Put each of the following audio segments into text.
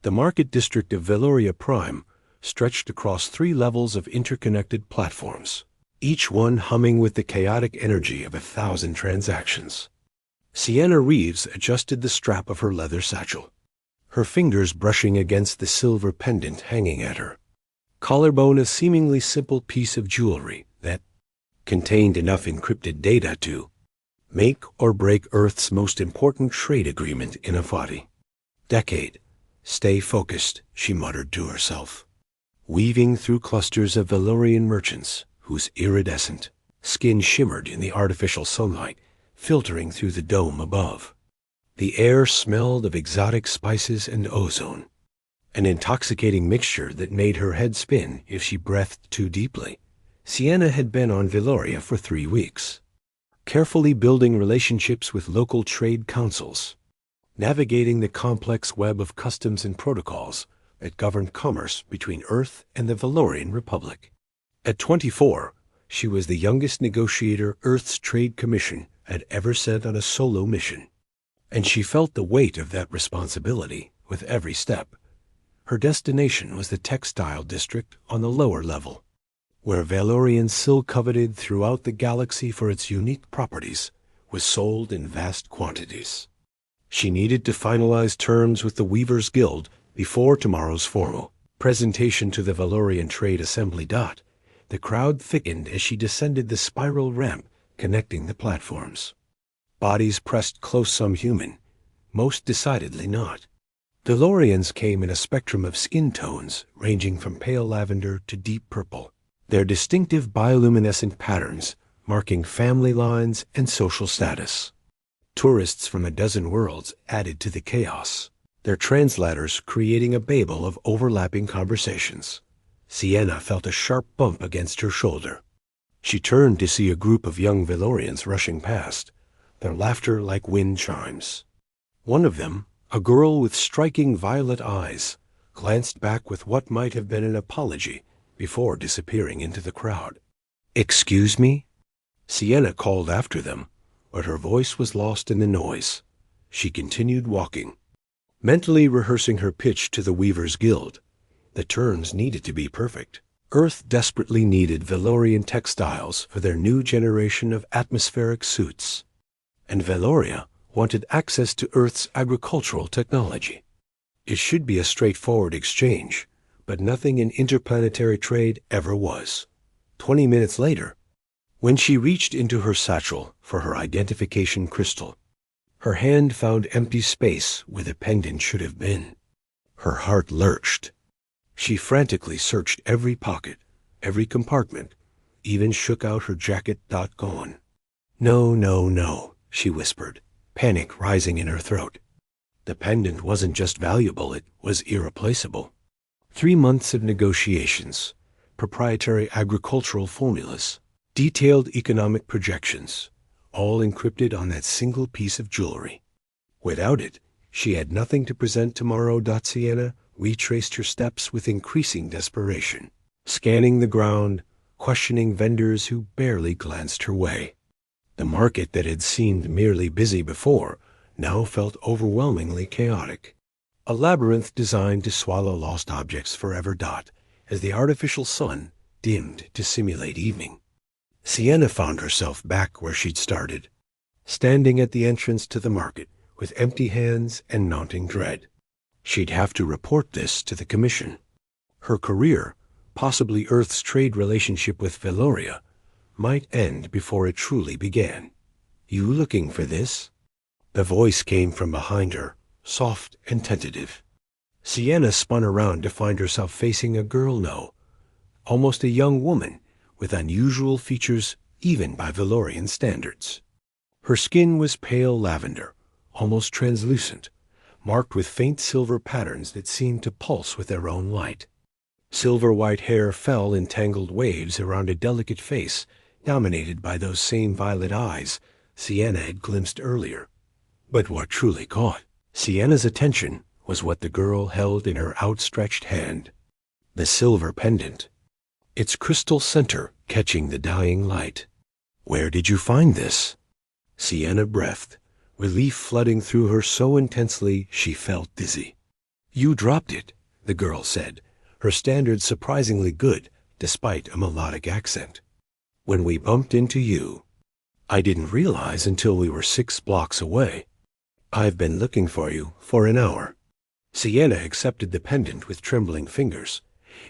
The market district of Veloria Prime stretched across 3 levels of interconnected platforms, each one humming with the chaotic energy of 1,000 transactions. Sienna Reeves adjusted the strap of her leather satchel, her fingers brushing against the silver pendant hanging at her collarbone, a seemingly simple piece of jewelry that contained enough encrypted data to make or break Earth's most important trade agreement in a 40 decade. Stay focused, she muttered to herself, weaving through clusters of Valorian merchants whose iridescent skin shimmered in the artificial sunlight filtering through the dome above. The air smelled of exotic spices and ozone, an intoxicating mixture that made her head spin if she breathed too deeply. Sienna had been on Veloria for 3 weeks, carefully building relationships with local trade councils, navigating the complex web of customs and protocols that governed commerce between Earth and the Valorian Republic. At 24, she was the youngest negotiator Earth's Trade Commission had ever sent on a solo mission, and she felt the weight of that responsibility with every step. Her destination was the textile district on the lower level, where Valorian silk, coveted throughout the galaxy for its unique properties, was sold in vast quantities. She needed to finalize terms with the Weavers' Guild before tomorrow's formal presentation to the Valorian Trade Assembly. The crowd thickened as she descended the spiral ramp connecting the platforms. Bodies pressed close, some human, most decidedly not. Valorians came in a spectrum of skin tones ranging from pale lavender to deep purple, their distinctive bioluminescent patterns marking family lines and social status. Tourists from a dozen worlds added to the chaos, their translators creating a babel of overlapping conversations. Sienna felt a sharp bump against her shoulder. She turned to see a group of young Valorians rushing past, their laughter like wind chimes. One of them, a girl with striking violet eyes, glanced back with what might have been an apology before disappearing into the crowd. "Excuse me?" Sienna called after them, but her voice was lost in the noise. She continued walking, mentally rehearsing her pitch to the Weavers' Guild. The turns needed to be perfect. Earth desperately needed Valorian textiles for their new generation of atmospheric suits, and Veloria wanted access to Earth's agricultural technology. It should be a straightforward exchange, but nothing in interplanetary trade ever was. 20 minutes later, when she reached into her satchel for her identification crystal, her hand found empty space where the pendant should have been. Her heart lurched. She frantically searched every pocket, every compartment, even shook out her jacket. Gone. "No, no, no," she whispered, panic rising in her throat. The pendant wasn't just valuable, it was irreplaceable. 3 months of negotiations, proprietary agricultural formulas, detailed economic projections, all encrypted on that single piece of jewelry. Without it, she had nothing to present tomorrow. Sienna retraced her steps with increasing desperation, scanning the ground, questioning vendors who barely glanced her way. The market that had seemed merely busy before now felt overwhelmingly chaotic, a labyrinth designed to swallow lost objects forever. As the artificial sun dimmed to simulate evening, Sienna found herself back where she'd started, standing at the entrance to the market with empty hands and mounting dread. She'd have to report this to the Commission. Her career, possibly Earth's trade relationship with Veloria, might end before it truly began. "You looking for this?" The voice came from behind her, soft and tentative. Sienna spun around to find herself facing a girl, almost a young woman, with unusual features even by Valorian standards. Her skin was pale lavender, almost translucent, marked with faint silver patterns that seemed to pulse with their own light. Silver-white hair fell in tangled waves around a delicate face dominated by those same violet eyes Sienna had glimpsed earlier. But what truly caught Sienna's attention was what the girl held in her outstretched hand, the silver pendant, its crystal center catching the dying light. "Where did you find this?" Sienna breathed, relief flooding through her so intensely she felt dizzy. You dropped it, the girl said, her standards surprisingly good despite a melodic accent. When we bumped into you. I didn't realize until we were 6 blocks away. I've been looking for you for an hour. Sienna accepted the pendant with trembling fingers,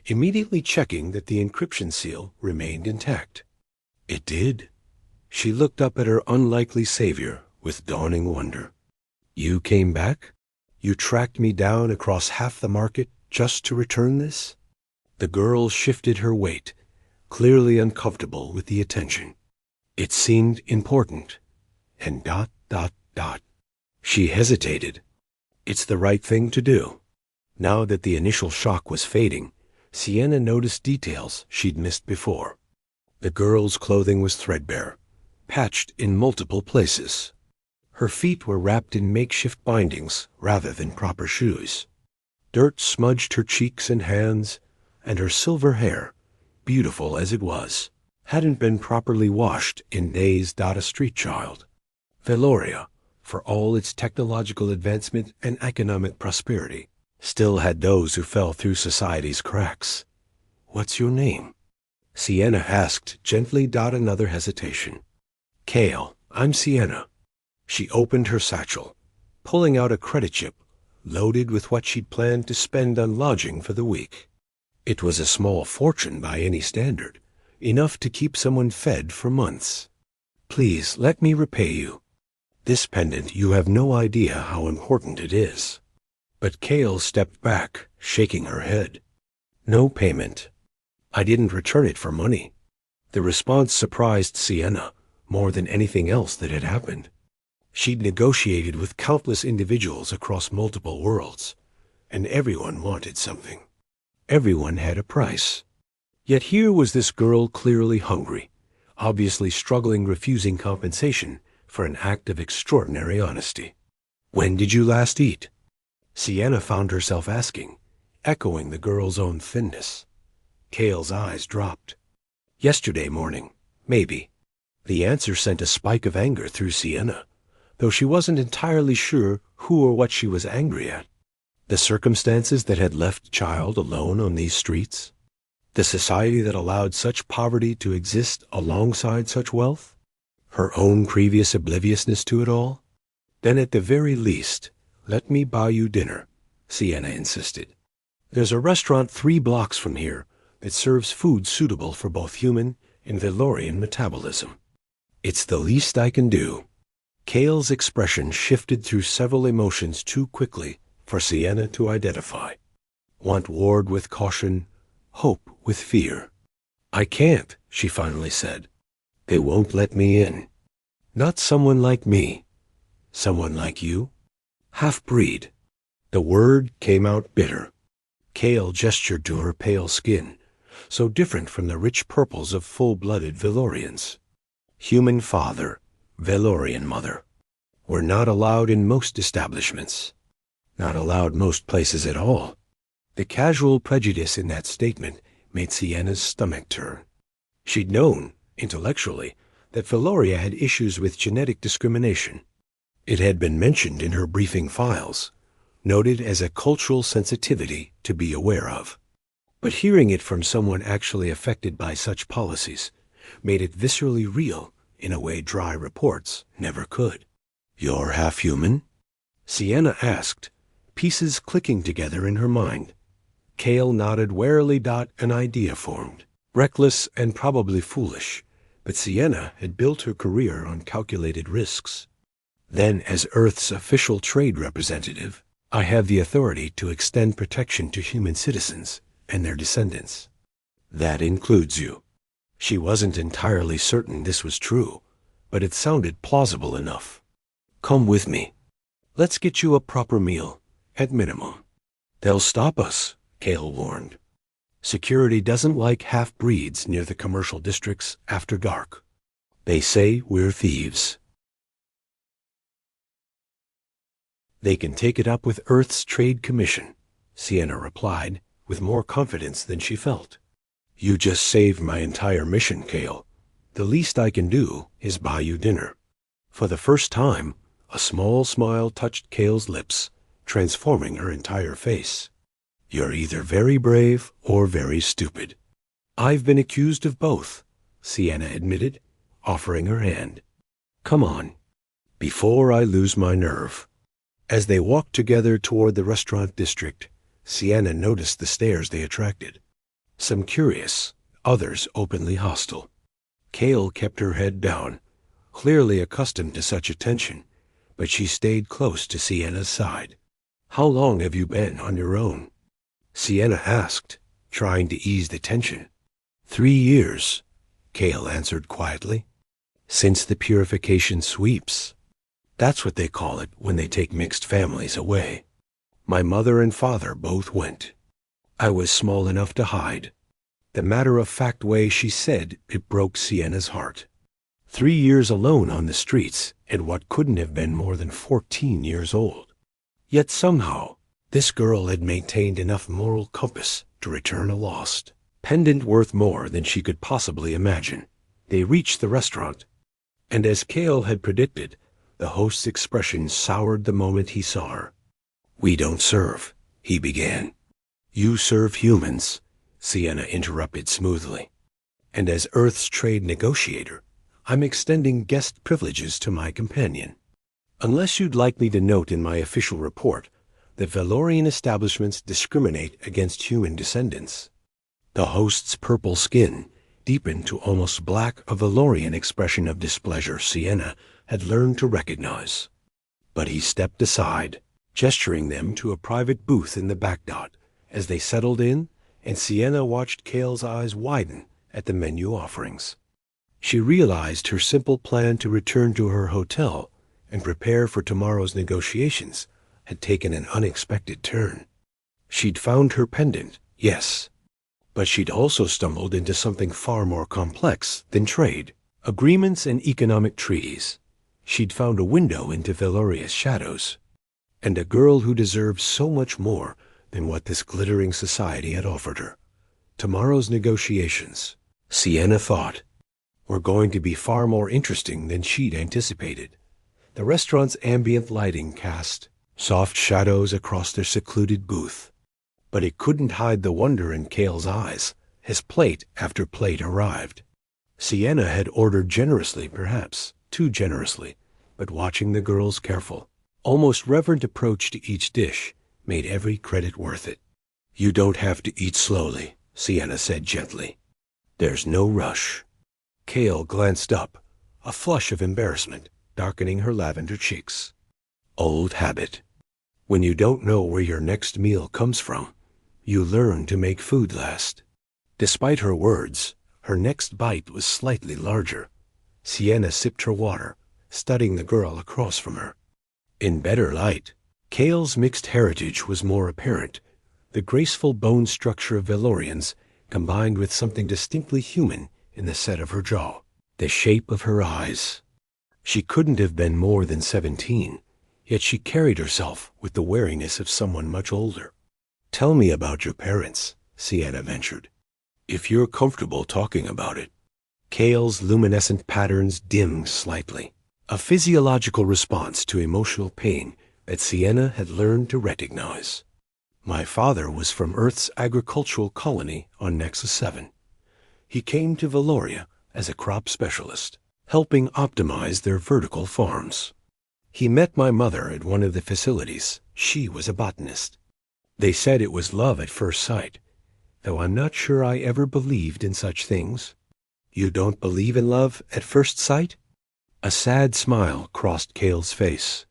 immediately checking that the encryption seal remained intact. It did. She looked up at her unlikely savior with dawning wonder. You came back? You tracked me down across half the market just to return this? The girl shifted her weight, clearly uncomfortable with the attention. It seemed important. And ... She hesitated. It's the right thing to do. Now that the initial shock was fading, Sienna noticed details she'd missed before. The girl's clothing was threadbare, patched in multiple places. Her feet were wrapped in makeshift bindings rather than proper shoes. Dirt smudged her cheeks and hands, and her silver hair, beautiful as it was, hadn't been properly washed in days. A street child. Veloria, for all its technological advancement and economic prosperity, still had those who fell through society's cracks. What's your name? Sienna asked gently. Another hesitation. Kale, I'm Sienna. She opened her satchel, pulling out a credit chip loaded with what she'd planned to spend on lodging for the week. It was a small fortune by any standard, enough to keep someone fed for months. Please let me repay you. This pendant, you have no idea how important it is. But Kale stepped back, shaking her head. No payment. I didn't return it for money. The response surprised Sienna more than anything else that had happened. She'd negotiated with countless individuals across multiple worlds, and everyone wanted something. Everyone had a price. Yet here was this girl clearly hungry, obviously struggling, refusing compensation for an act of extraordinary honesty. When did you last eat? Sienna found herself asking, echoing the girl's own thinness. Kale's eyes dropped. Yesterday morning, maybe. The answer sent a spike of anger through Sienna, though she wasn't entirely sure who or what she was angry at. The circumstances that had left the child alone on these streets? The society that allowed such poverty to exist alongside such wealth? Her own previous obliviousness to it all? Then at the very least, let me buy you dinner, Sienna insisted. There's a restaurant 3 blocks from here that serves food suitable for both human and Velorian metabolism. It's the least I can do. Kale's expression shifted through several emotions too quickly for Sienna to identify. Want Ward with caution, hope with fear. I can't, she finally said. They won't let me in. Not someone like me. Someone like you? Half-breed. The word came out bitter. Kale gestured to her pale skin, so different from the rich purples of full-blooded Velorians. Human father, Velorian mother. Were not allowed in most establishments. Not allowed most places at all. The casual prejudice in that statement made Sienna's stomach turn. She'd known, intellectually, that Veloria had issues with genetic discrimination. It had been mentioned in her briefing files, noted as a cultural sensitivity to be aware of. But hearing it from someone actually affected by such policies made it viscerally real in a way dry reports never could. You're half-human? Sienna asked, pieces clicking together in her mind. Kale nodded warily. An idea formed. Reckless and probably foolish, but Sienna had built her career on calculated risks. Then, as Earth's official trade representative, I have the authority to extend protection to human citizens and their descendants. That includes you. She wasn't entirely certain this was true, but it sounded plausible enough. Come with me. Let's get you a proper meal, at minimum. They'll stop us, Kale warned. Security doesn't like half-breeds near the commercial districts after dark. They say we're thieves. They can take it up with Earth's Trade Commission, Sienna replied, with more confidence than she felt. You just saved my entire mission, Kale. The least I can do is buy you dinner. For the first time, a small smile touched Kale's lips, transforming her entire face. "You're either very brave or very stupid." "I've been accused of both," Sienna admitted, offering her hand. "Come on, before I lose my nerve." As they walked together toward the restaurant district, Sienna noticed the stares they attracted. Some curious, others openly hostile. Kale kept her head down, clearly accustomed to such attention, but she stayed close to Sienna's side. "How long have you been on your own?" Sienna asked, trying to ease the tension. 3 years, Kale answered quietly. "Since the purification sweeps. That's what they call it when they take mixed families away. My mother and father both went. I was small enough to hide." The matter-of-fact way she said it broke Sienna's heart. 3 years alone on the streets at what couldn't have been more than 14 years old. Yet somehow, this girl had maintained enough moral compass to return a lost pendant worth more than she could possibly imagine. They reached the restaurant, and as Kale had predicted, the host's expression soured the moment he saw her. "We don't serve," he began. "You serve humans," Sienna interrupted smoothly. "And as Earth's trade negotiator, I'm extending guest privileges to my companion. Unless you'd like me to note in my official report that Valorian establishments discriminate against human descendants." The host's purple skin deepened to almost black, a Valorian expression of displeasure Sienna had learned to recognize. But he stepped aside, gesturing them to a private booth in the back dot. As they settled in, and Sienna watched Kale's eyes widen at the menu offerings. She realized her simple plan to return to her hotel and prepare for tomorrow's negotiations had taken an unexpected turn. She'd found her pendant, yes, but she'd also stumbled into something far more complex than trade, agreements and economic treaties. She'd found a window into Valoria's shadows, and a girl who deserved so much more than what this glittering society had offered her. Tomorrow's negotiations, Sienna thought, were going to be far more interesting than she'd anticipated. The restaurant's ambient lighting cast soft shadows across their secluded booth, but it couldn't hide the wonder in Kale's eyes as plate after plate arrived. Sienna had ordered generously, perhaps too generously, but watching the girl's careful, almost reverent approach to each dish made every credit worth it. "You don't have to eat slowly," Sienna said gently. "There's no rush." Kale glanced up, a flush of embarrassment darkening her lavender cheeks. "Old habit. When you don't know where your next meal comes from, you learn to make food last." Despite her words, her next bite was slightly larger. Sienna sipped her water, studying the girl across from her. In better light, Kale's mixed heritage was more apparent, the graceful bone structure of Valorians combined with something distinctly human in the set of her jaw, the shape of her eyes. She couldn't have been more than 17, yet she carried herself with the wariness of someone much older. "Tell me about your parents," Sienna ventured, "if you're comfortable talking about it." Kale's luminescent patterns dimmed slightly, a physiological response to emotional pain that Sienna had learned to recognize. "My father was from Earth's agricultural colony on Nexus 7. He came to Valoria as a crop specialist, helping optimize their vertical farms. He met my mother at one of the facilities. She was a botanist. They said it was love at first sight, though I'm not sure I ever believed in such things." "You don't believe in love at first sight?" A sad smile crossed Kale's face.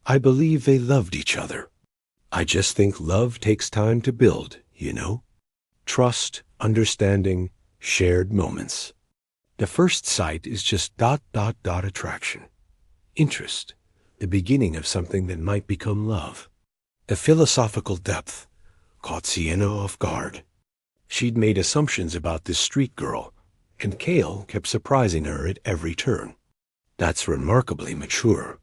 "I believe they loved each other. I just think love takes time to build, you know. Trust, understanding, shared moments. The first sight is just ... attraction. Interest, the beginning of something that might become love." A philosophical depth caught Sienna off guard. She'd made assumptions about this street girl, and Kale kept surprising her at every turn. "That's remarkably mature.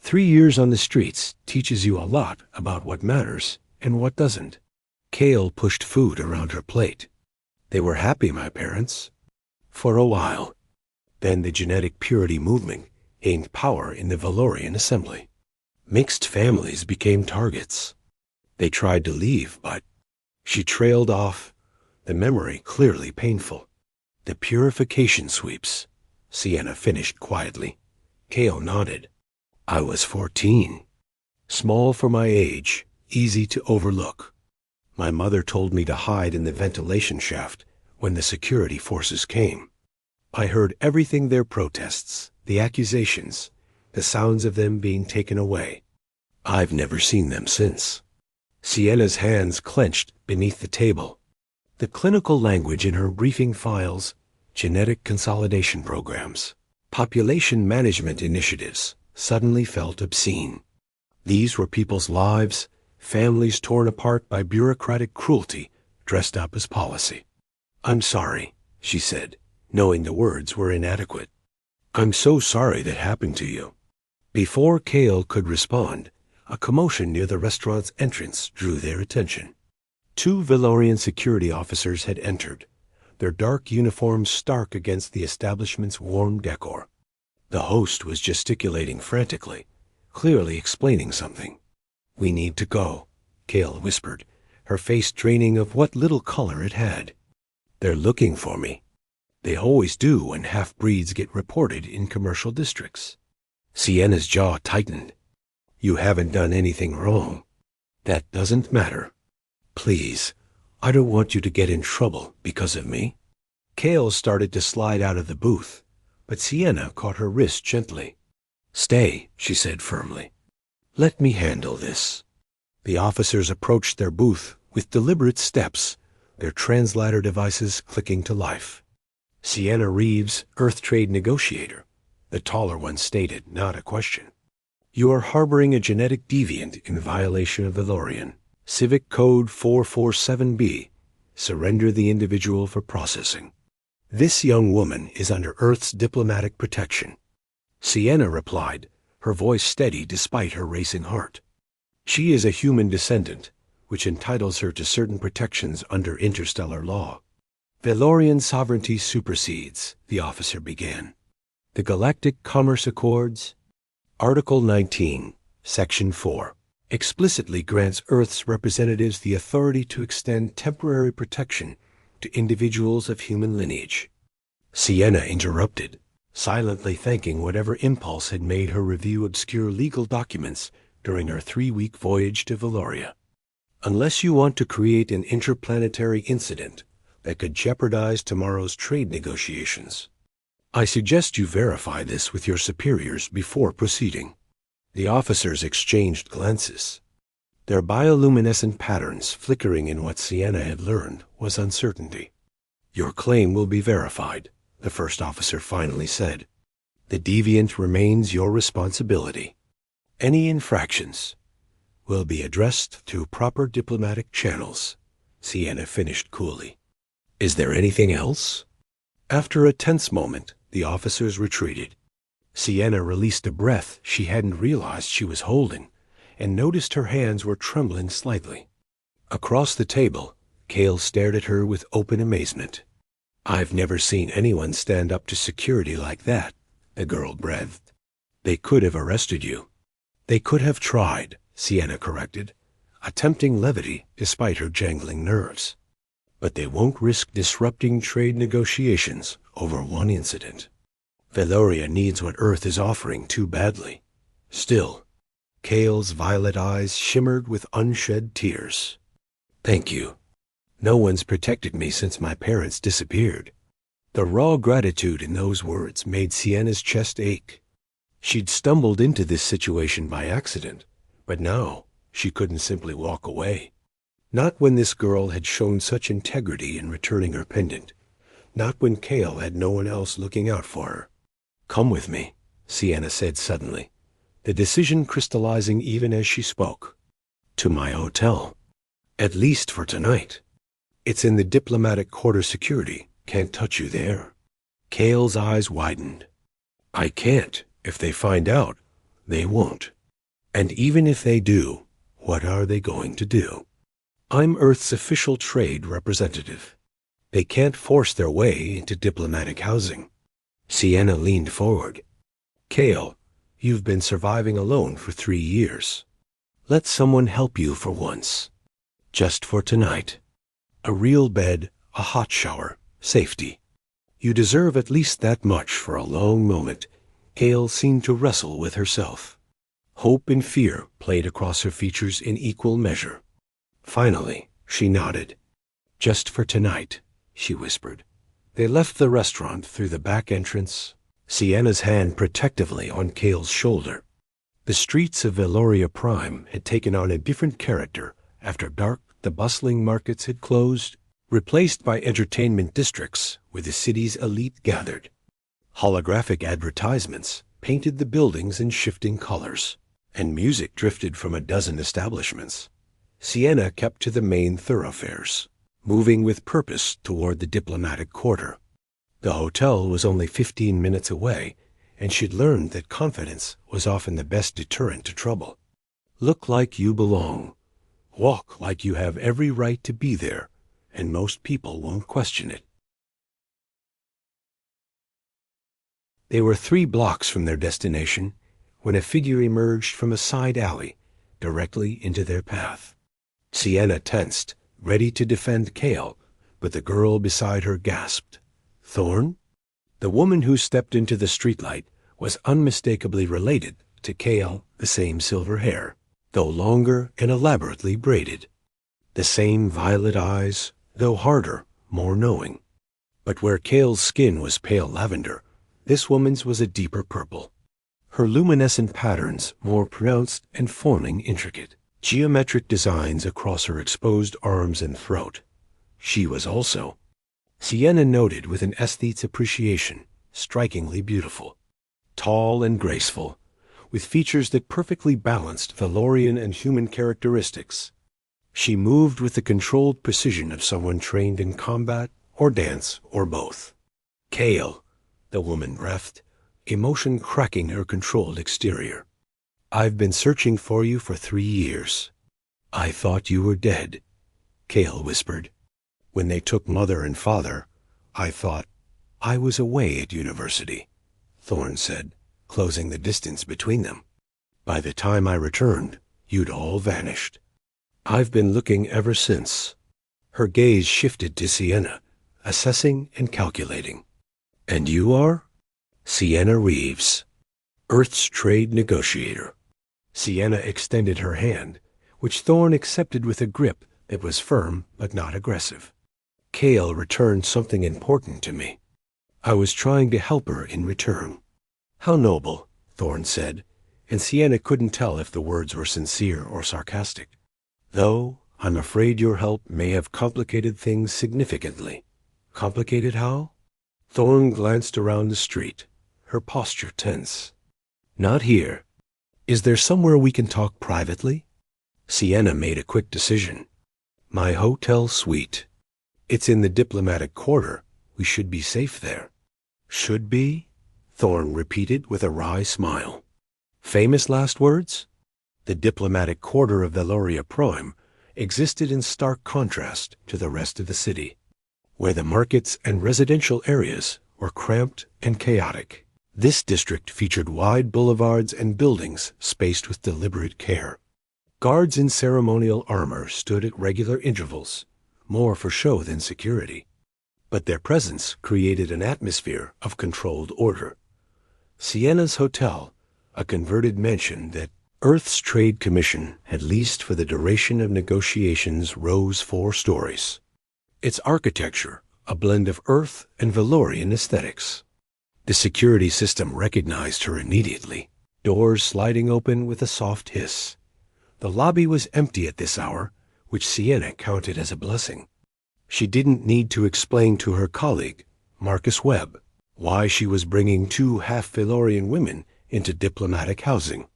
3 years on the streets teaches you a lot about what matters and what doesn't." Kale pushed food around her plate. "They were happy, my parents. For a while. Then the genetic purity movement gained power in the Valorian assembly. Mixed families became targets. They tried to leave, but she trailed off, the memory clearly painful. The purification sweeps, Sienna finished quietly. Kale nodded. I was 14. Small for my age, easy to overlook. My mother told me to hide in the ventilation shaft when the security forces came. I heard everything: their protests, the accusations, the sounds of them being taken away. I've never seen them since. Sienna's hands clenched beneath the table. The clinical language in her briefing files, genetic consolidation programs, population management initiatives, suddenly felt obscene. These were people's lives, families torn apart by bureaucratic cruelty dressed up as policy. I'm sorry, she said, knowing the words were inadequate. I'm so sorry that happened to you. Before Kale could respond, a commotion near the restaurant's entrance drew their attention. 2 Valorian security officers had entered, their dark uniforms stark against the establishment's warm decor. The host was gesticulating frantically, clearly explaining something. We need to go, Kale whispered, her face draining of what little color it had. They're looking for me. They always do when half-breeds get reported in commercial districts. Sienna's jaw tightened. You haven't done anything wrong. That doesn't matter. Please, I don't want you to get in trouble because of me. Kale started to slide out of the booth, but Sienna caught her wrist gently. Stay, she said firmly. Let me handle this. The officers approached their booth with deliberate steps, their translator devices clicking to life. Sienna Reeves, Earth Trade Negotiator, the taller one stated, not a question. You are harboring a genetic deviant in violation of Valorian. Civic Code 447B. Surrender the individual for processing. This young woman is under Earth's diplomatic protection. Sienna replied, her voice steady despite her racing heart. She is a human descendant, which entitles her to certain protections under interstellar law. Valorian sovereignty supersedes, the officer began. The Galactic Commerce Accords, Article 19, Section 4, explicitly grants Earth's representatives the authority to extend temporary protection to individuals of human lineage. Sienna interrupted, silently thanking whatever impulse had made her review obscure legal documents during her 3-week voyage to Valoria. Unless you want to create an interplanetary incident that could jeopardize tomorrow's trade negotiations, I suggest you verify this with your superiors before proceeding. The officers exchanged glances. Their bioluminescent patterns flickering in what Sienna had learned was uncertainty. Your claim will be verified, the first officer finally said. The deviant remains your responsibility. Any infractions will be addressed through proper diplomatic channels, Sienna finished coolly. Is there anything else? After a tense moment, the officers retreated. Sienna released a breath she hadn't realized she was holding, and noticed her hands were trembling slightly. Across the table, Kale stared at her with open amazement. I've never seen anyone stand up to security like that, the girl breathed. They could have arrested you. They could have tried, Sienna corrected, attempting levity despite her jangling nerves. But they won't risk disrupting trade negotiations over one incident. Valoria needs what Earth is offering too badly. Still, Kale's violet eyes shimmered with unshed tears. Thank you. No one's protected me since my parents disappeared. The raw gratitude in those words made Sienna's chest ache. She'd stumbled into this situation by accident, but now she couldn't simply walk away. Not when this girl had shown such integrity in returning her pendant. Not when Kale had no one else looking out for her. Come with me, Sienna said suddenly, the decision crystallizing even as she spoke. To my hotel. At least for tonight. It's in the diplomatic quarter security. Can't touch you there. Kale's eyes widened. I can't. If they find out, they won't. And even if they do, what are they going to do? I'm Earth's official trade representative. They can't force their way into diplomatic housing. Sienna leaned forward. Kale, You've been surviving alone for 3 years. Let someone help you for once. Just for tonight. A real bed, a hot shower, safety. You deserve at least that much for a long moment. Kale seemed to wrestle with herself. Hope and fear played across her features in equal measure. Finally, she nodded. Just for tonight, she whispered. They left the restaurant through the back entrance, Sienna's hand protectively on Kale's shoulder. The streets of Veloria Prime had taken on a different character. After dark, the bustling markets had closed, replaced by entertainment districts where the city's elite gathered. Holographic advertisements painted the buildings in shifting colors, and music drifted from a dozen establishments. Sienna kept to the main thoroughfares, moving with purpose toward the diplomatic quarter. The hotel was only 15 minutes away, and she'd learned that confidence was often the best deterrent to trouble. Look like you belong. Walk like you have every right to be there, and most people won't question it. They were 3 blocks from their destination when a figure emerged from a side alley directly into their path. Sienna tensed, ready to defend Kale, but the girl beside her gasped. Thorn? The woman who stepped into the streetlight was unmistakably related to Kale, the same silver hair, though longer and elaborately braided. The same violet eyes, though harder, more knowing. But where Kale's skin was pale lavender, this woman's was a deeper purple. Her luminescent patterns more pronounced and forming intricate, geometric designs across her exposed arms and throat. She was also, Sienna noted with an aesthete's appreciation, strikingly beautiful. Tall and graceful, with features that perfectly balanced Valorian and human characteristics. She moved with the controlled precision of someone trained in combat or dance or both. Kale, the woman breathed, emotion cracking her controlled exterior. I've been searching for you for 3 years. I thought you were dead, Kale whispered. When they took Mother and Father, I thought I was away at university, Thorn said, closing the distance between them. By the time I returned, you'd all vanished. I've been looking ever since. Her gaze shifted to Sienna, assessing and calculating. And you are? Sienna Reeves, Earth's trade negotiator. Sienna extended her hand, which Thorn accepted with a grip that was firm but not aggressive. Kale returned something important to me. I was trying to help her in return. How noble, Thorn said, and Sienna couldn't tell if the words were sincere or sarcastic. Though, I'm afraid your help may have complicated things significantly. Complicated how? Thorn glanced around the street, her posture tense. Not here. Is there somewhere we can talk privately? Sienna made a quick decision. My hotel suite. It's in the diplomatic quarter. We should be safe there. Should be? Thorn repeated with a wry smile. Famous last words? The diplomatic quarter of Veloria Prime existed in stark contrast to the rest of the city, where the markets and residential areas were cramped and chaotic. This district featured wide boulevards and buildings spaced with deliberate care. Guards in ceremonial armor stood at regular intervals, more for show than security. But their presence created an atmosphere of controlled order. Sienna's hotel, a converted mansion that Earth's Trade Commission had leased for the duration of negotiations, rose 4 stories. Its architecture, a blend of Earth and Valorian aesthetics. The security system recognized her immediately, doors sliding open with a soft hiss. The lobby was empty at this hour, which Sienna counted as a blessing. She didn't need to explain to her colleague, Marcus Webb, why she was bringing 2 half-Valorian women into diplomatic housing.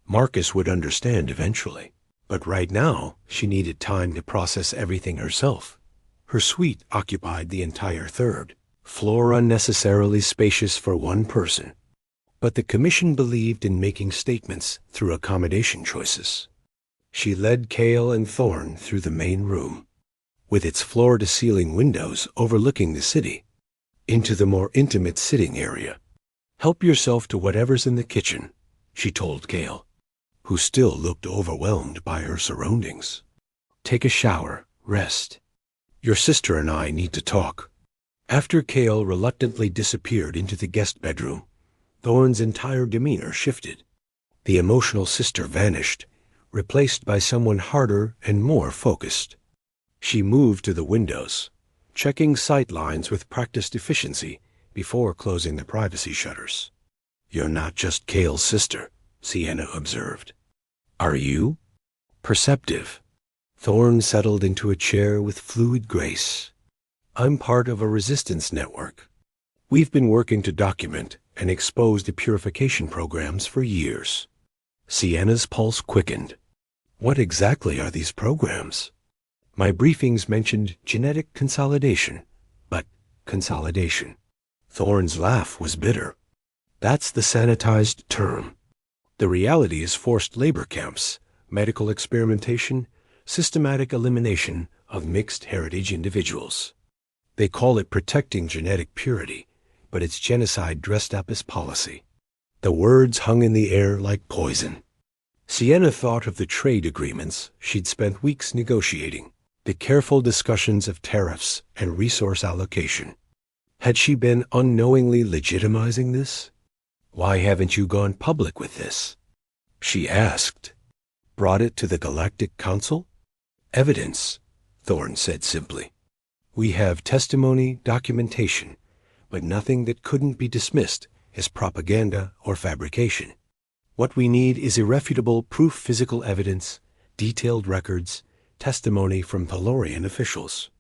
Marcus would understand eventually, but right now she needed time to process everything herself. Her suite occupied the entire 3rd floor, unnecessarily spacious for one person. But the commission believed in making statements through accommodation choices. She led Kale and Thorn through the main room, with its floor-to-ceiling windows overlooking the city, into the more intimate sitting area. Help yourself to whatever's in the kitchen, she told Kale, who still looked overwhelmed by her surroundings. Take a shower, rest. Your sister and I need to talk. After Kale reluctantly disappeared into the guest bedroom, Thorne's entire demeanor shifted. The emotional sister vanished, replaced by someone harder and more focused. She moved to the windows, checking sight lines with practiced efficiency before closing the privacy shutters. You're not just Kale's sister, Sienna observed. Are you? Perceptive. Thorne settled into a chair with fluid grace. I'm part of a resistance network. We've been working to document and expose the purification programs for years. Sienna's pulse quickened. What exactly are these programs? My briefings mentioned genetic consolidation, but consolidation. Thorne's laugh was bitter. That's the sanitized term. The reality is forced labor camps, medical experimentation, systematic elimination of mixed heritage individuals. They call it protecting genetic purity, but it's genocide dressed up as policy. The words hung in the air like poison. Sienna thought of the trade agreements she'd spent weeks negotiating, the careful discussions of tariffs and resource allocation. Had she been unknowingly legitimizing this? Why haven't you gone public with this? She asked. Brought it to the Galactic Council? Evidence, Thorne said simply. We have testimony, documentation, but nothing that couldn't be dismissed as propaganda or fabrication. What we need is irrefutable proof, physical evidence, detailed records, testimony from Pelorian officials.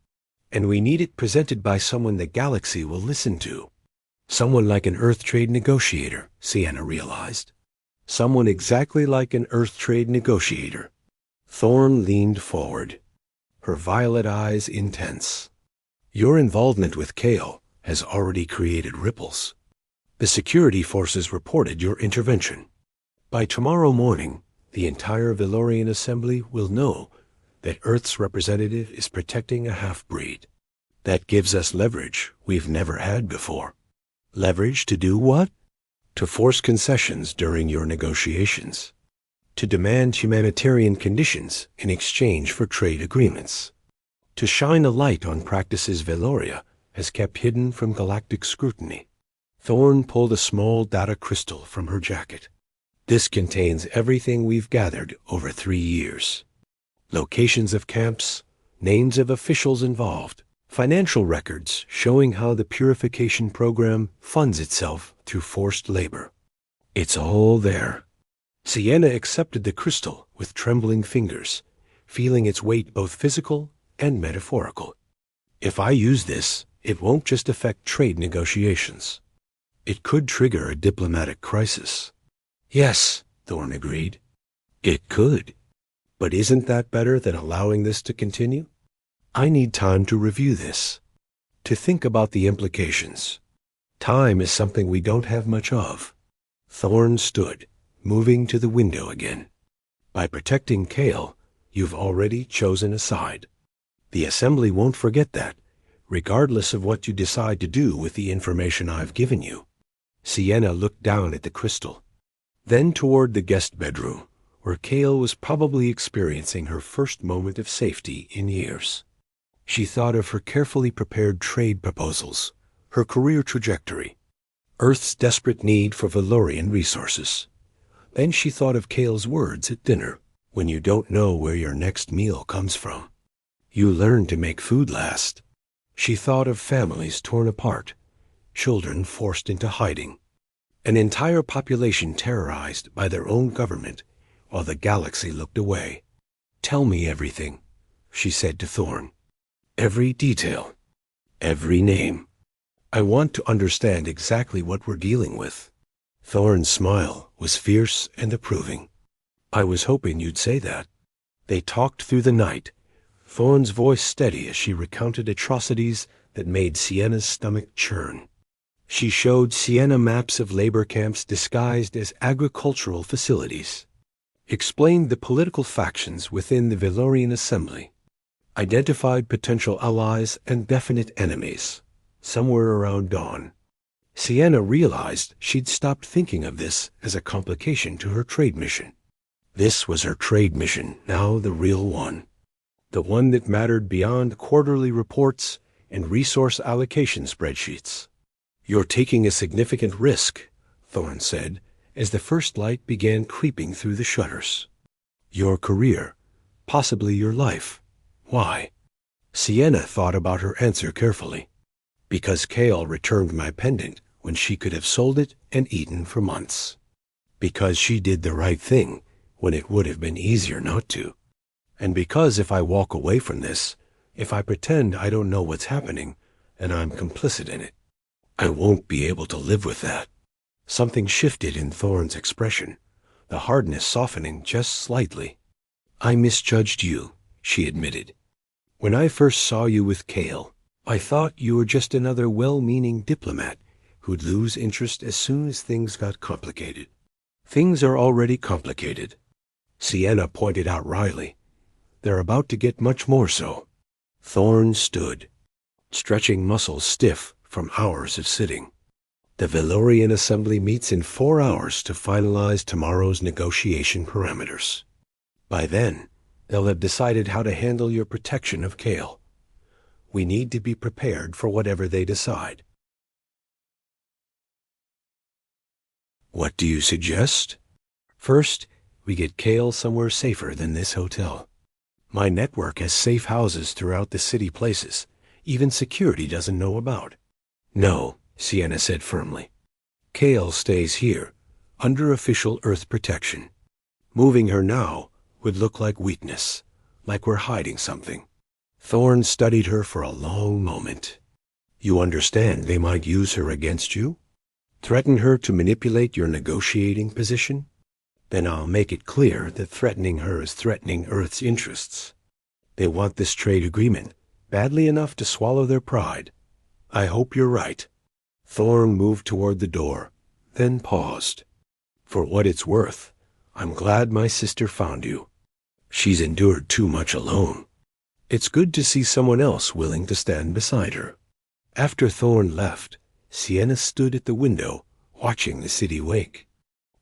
And we need it presented by someone the galaxy will listen to. Someone like an Earth trade negotiator, Sienna realized. Someone exactly like an Earth trade negotiator. Thorne leaned forward, her violet eyes intense. Your involvement with Kale has already created ripples. The security forces reported your intervention. By tomorrow morning, the entire Valorian Assembly will know that Earth's representative is protecting a half-breed. That gives us leverage we've never had before. Leverage to do what? To force concessions during your negotiations. To demand humanitarian conditions in exchange for trade agreements. To shine a light on practices Valoria has kept hidden from galactic scrutiny. Thorne pulled a small data crystal from her jacket. This contains everything we've gathered over 3 years. Locations of camps, names of officials involved, financial records showing how the purification program funds itself through forced labor. It's all there. Sienna accepted the crystal with trembling fingers, feeling its weight both physical and metaphorical. If I use this, it won't just affect trade negotiations. It could trigger a diplomatic crisis. Yes, Thorne agreed. It could. But isn't that better than allowing this to continue? I need time to review this, to think about the implications. Time is something we don't have much of. Thorne stood, moving to the window again. By protecting Kale, you've already chosen a side. The Assembly won't forget that, regardless of what you decide to do with the information I've given you. Sienna looked down at the crystal, then toward the guest bedroom, where Kale was probably experiencing her first moment of safety in years. She thought of her carefully prepared trade proposals, her career trajectory, Earth's desperate need for Valorian resources. Then she thought of Kale's words at dinner, when you don't know where your next meal comes from. You learn to make food last. She thought of families torn apart, children forced into hiding, an entire population terrorized by their own government while the galaxy looked away. Tell me everything, she said to Thorne. Every detail, every name. I want to understand exactly what we're dealing with. Thorne's smile was fierce and approving. I was hoping you'd say that. They talked through the night, Thorne's voice steady as she recounted atrocities that made Sienna's stomach churn. She showed Sienna maps of labor camps disguised as agricultural facilities, explained the political factions within the Valorian Assembly, identified potential allies and definite enemies, somewhere around dawn. Sienna realized she'd stopped thinking of this as a complication to her trade mission. This was her trade mission, now the real one. The one that mattered beyond quarterly reports and resource allocation spreadsheets. "You're taking a significant risk," Thorne said, as the first light began creeping through the shutters. "Your career, possibly your life. Why?" Sienna thought about her answer carefully. "Because Kale returned my pendant when she could have sold it and eaten for months. Because she did the right thing when it would have been easier not to. And because if I walk away from this, if I pretend I don't know what's happening and I'm complicit in it, I won't be able to live with that." Something shifted in Thorne's expression, the hardness softening just slightly. "I misjudged you," she admitted. "When I first saw you with Kale, I thought you were just another well-meaning diplomat who'd lose interest as soon as things got complicated. Things are already complicated." Sienna pointed out wryly. "They're about to get much more so." Thorne stood, stretching muscles stiff from hours of sitting. "The Valorian Assembly meets in 4 hours to finalize tomorrow's negotiation parameters. By then, they'll have decided how to handle your protection of Kale. We need to be prepared for whatever they decide." "What do you suggest?" "First, we get Kale somewhere safer than this hotel. My network has safe houses throughout the city places, even security doesn't know about." "No," Sienna said firmly. "Kale stays here, under official Earth protection. Moving her now would look like weakness, like we're hiding something." Thorne studied her for a long moment. "You understand they might use her against you? Threaten her to manipulate your negotiating position? Then I'll make it clear that threatening her is threatening Earth's interests. They want this trade agreement badly enough to swallow their pride. I hope you're right." Thorne moved toward the door, then paused. "For what it's worth, I'm glad my sister found you. She's endured too much alone. It's good to see someone else willing to stand beside her." After Thorne left, Sienna stood at the window, watching the city wake.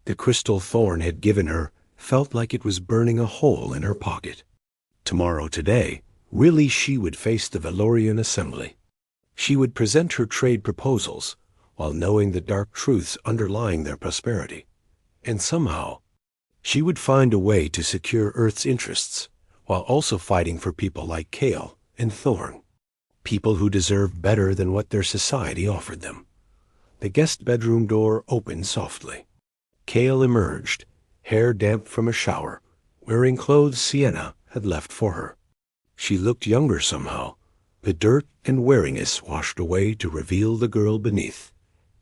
The crystal Thorne had given her felt like it was burning a hole in her pocket. Today, really she would face the Valorian Assembly. She would present her trade proposals while knowing the dark truths underlying their prosperity. And somehow, she would find a way to secure Earth's interests while also fighting for people like Kale and Thorne. People who deserve better than what their society offered them. The guest bedroom door opened softly. Kale emerged, hair damp from a shower, wearing clothes Sienna had left for her. She looked younger somehow, the dirt and weariness washed away to reveal the girl beneath.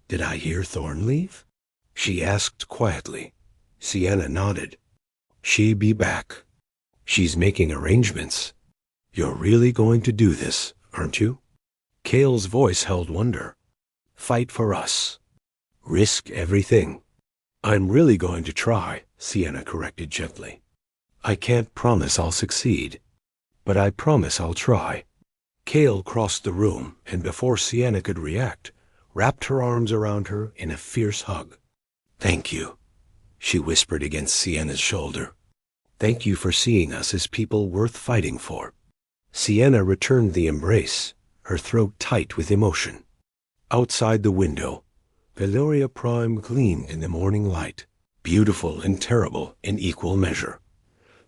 "Did I hear Thorne leave?" she asked quietly. Sienna nodded. "She be back. She's making arrangements. You're really going to do this, aren't you?" Kale's voice held wonder. "Fight for us. Risk everything." "I'm really going to try," Sienna corrected gently. "I can't promise I'll succeed, but I promise I'll try." Kale crossed the room, and before Sienna could react, wrapped her arms around her in a fierce hug. "Thank you," she whispered against Sienna's shoulder. "Thank you for seeing us as people worth fighting for." Sienna returned the embrace, her throat tight with emotion. Outside the window, Valoria Prime gleamed in the morning light, beautiful and terrible in equal measure.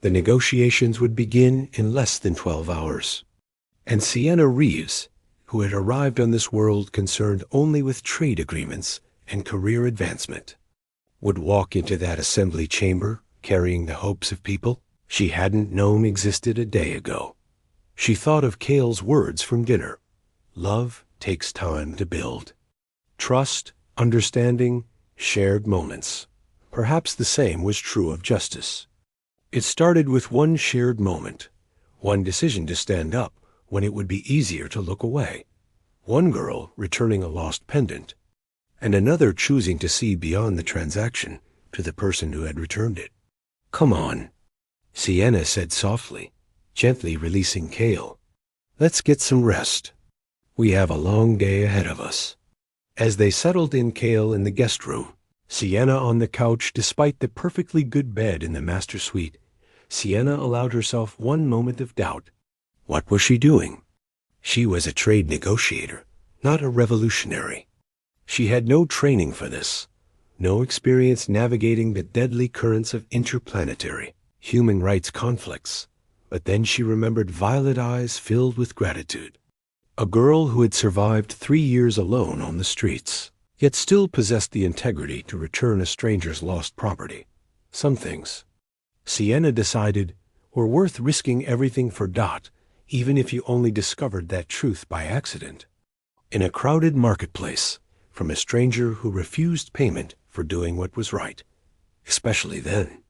The negotiations would begin in less than 12 hours. And Sienna Reeves, who had arrived on this world concerned only with trade agreements and career advancement, would walk into that assembly chamber carrying the hopes of people she hadn't known existed a day ago. She thought of Kale's words from dinner. Love takes time to build. Trust, understanding, shared moments. Perhaps the same was true of justice. It started with one shared moment, one decision to stand up when it would be easier to look away, one girl returning a lost pendant, and another choosing to see beyond the transaction to the person who had returned it. "Come on," Sienna said softly, gently releasing Kale. "Let's get some rest. We have a long day ahead of us." As they settled in Kale in the guest room, Sienna on the couch despite the perfectly good bed in the master suite, Sienna allowed herself one moment of doubt. What was she doing? She was a trade negotiator, not a revolutionary. She had no training for this, no experience navigating the deadly currents of interplanetary human rights conflicts. But then she remembered violet eyes filled with gratitude. A girl who had survived 3 years alone on the streets, yet still possessed the integrity to return a stranger's lost property. Some things, Sienna decided, were worth risking everything for. Even if you only discovered that truth by accident. In a crowded marketplace, from a stranger who refused payment for doing what was right. Especially then.